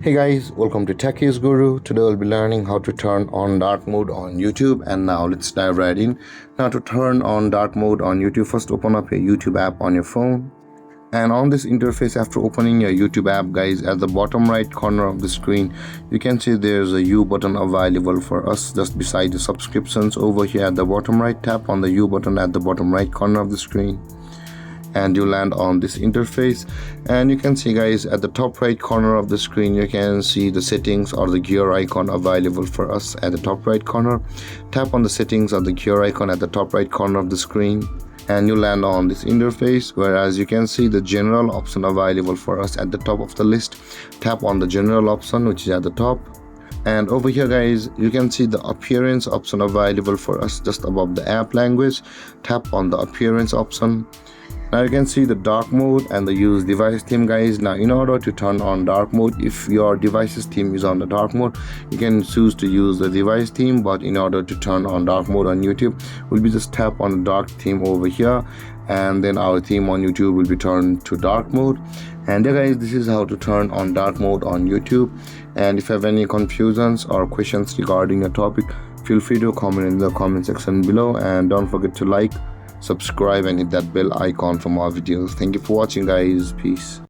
Hey guys, welcome to Techies Guru. Today we'll be learning how to turn on dark mode on YouTube, and now let's dive right in. Now to turn on dark mode on YouTube, first open up your YouTube app on your phone. And on this interface, after opening your YouTube app, guys, at the bottom right corner of the screen, you can see there's a U button available for us just beside the subscriptions. Over here at the bottom right, tap on the U button at the bottom right corner of the screen, and you land on this interface. And you can see, guys, at the top right corner of the screen, you can see the settings or the gear icon available for us at the top right corner. Tap on the settings or the gear icon at the top right corner of the screen, and you land on this interface, whereas you can see the general option available for us at the top of the list. Tap on the general option, which is at the top. And over here, guys, you can see the appearance option available for us just above the app language. Tap on the appearance option. Now you can see the dark mode and the use device theme, guys. Now in order to turn on dark mode, if your device's theme is on the dark mode, you can choose to use the device theme. But in order to turn on dark mode on YouTube, we'll be just tap on the dark theme over here, and then our theme on YouTube will be turned to dark mode. And yeah, guys, this is how to turn on dark mode on YouTube. And if you have any confusions or questions regarding the topic, feel free to comment in the comment section below, and don't forget to like, subscribe, and hit that bell icon for more videos. Thank you for watching, guys. Peace.